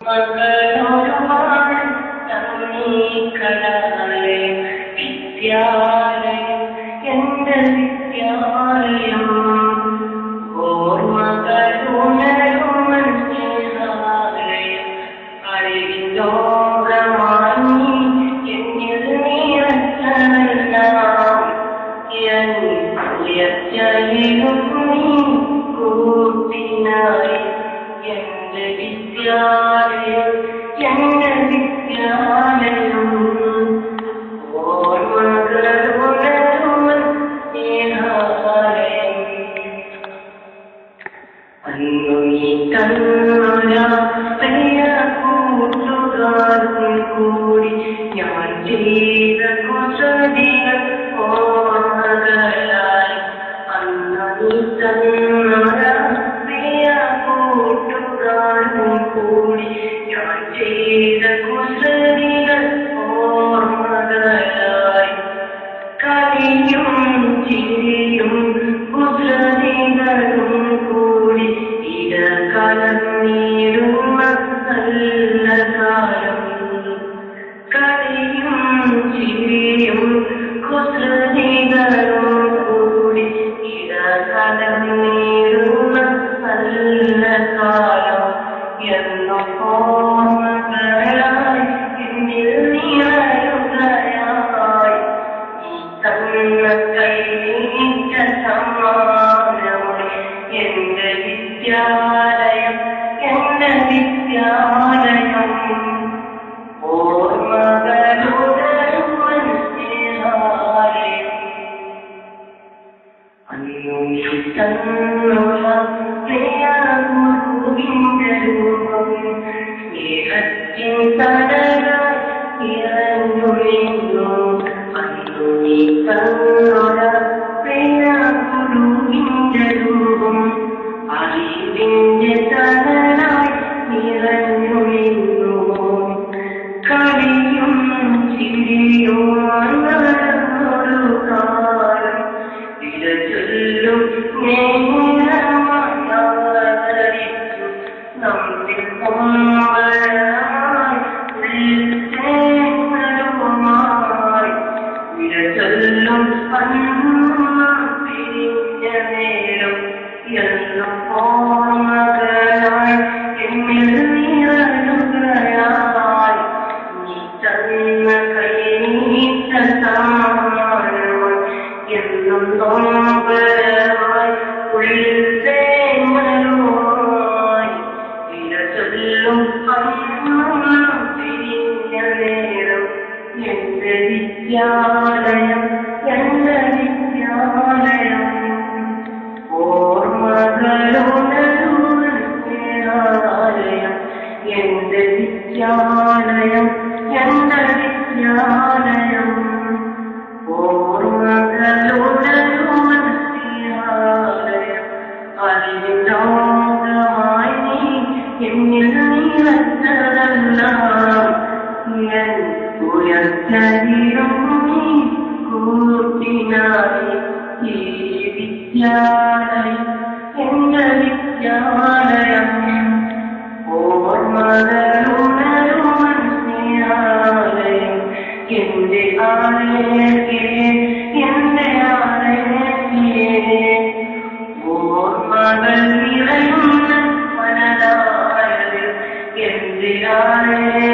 മകളൊരുപാട് തന്നീക്കടലെ വിദ്യാലയം എന്റെ വിദ്യാലയം ഓർമ്മകളുണരുമൻ സ്നേഹാലയം അറിവിൻ ലോകമായി എന്നിൽ നിറച്ചതെല്ലാം എൻ ഉയർച്ചയിലും നീ കൂട്ടിനായി എന്റെ വിദ്യാലയം എന്റെ വിദ്യാലയം ഓർമ്മകളുണരുമൻ സ്നേഹാലയം അന്നു നീ തന്നൊരാ പ്രിയ കൂട്ടുകാരും കൂടി ഞാൻ ചെയ്ത കുസൃതികൾ ഓർമ്മകളായി അന്നു നീ തന്നൊരാ പ്രിയ കൂട്ടുകാരും കൂടി ഞാൻ ചെയ്ത കുസൃതികൾ ഓർമ്മകളായി കളിയും ചിരിയും കുസൃതികളും കൂടി ഇടകലർന്നിടുന്ന നല്ല കാലം കളിയും ചിരിയും കുസൃതികളും കൂടി ഇടകലർന്നിടുന്ന നല്ല കാലം എന്നും ഓർമ്മകളായി എന്നിൽ നിറയുകയായി ഈ തന്ന കൈനീട്ട സമ്മാനമായി എന്റെ വിദ്യാലയം എന്റെ വിദ്യാലയം ഓർമ്മകളുണരുമൻ സ്നേഹാലയം അന്നു നീ തന്നൊര പ്രിയ ഗുരുവിന്റെ രൂപം സ്നേഹത്തിൻ തണലായി ഇറങ്ങു നിന്നു അന്നു നീ തന്നൊര പ്രിയ ഗുരുവിന്റെ രൂപം അറിവിന്റെ തണലായി ഇറങ്ങു നിന്നു കളിയും ചിരിയും നടന്നൊരു കാലം വിരചൊല്ലും നേരമായാദരിച്ചു നമ്മിൽ പൊമ്പളമായി ഉൾച്ചേരുമായി വിരചൊല്ലും പിരിഞ്ഞ നേരം എന്നും ഓർമ്മകളായി എന്നിൽ നിറയുകയായി നീ തന്ന കൈനീട്ട സമ്മാനമായി എന്നും നോമ്പരമായി ഉള്ളിൽ തേങ്ങലുമായി വിരചൊല്ലും പിരിഞ്ഞ നേരം എന്റെ വിദ്യാലയം എന്റെ വിദ്യാലയം ഓർമ്മകളുണരുമൻ സ്നേഹാലയം എന്റെ വിദ്യാലയം എന്റെ വിദ്യാലയം ഓർമ്മകളുണരുമൻ സ്നേഹാലയം അറിവിൻ ലോകമായി നീ എന്നിൽ നിറച്ചതെല്ലാം എൻ ഉയർച്ചയിലും നീ കൂട്ടിനായി ഈ വിദ്യാലയം എന്റെ വിദ്യാലയം ഓർമ്മകളുണരുമൻ സ്നേഹാലയം എന്റെ ആലയേ എന്റെ ആലയേ ഓർമ്മകൾ നിറയുന്ന മനതായത് എന്റെ ആലയേ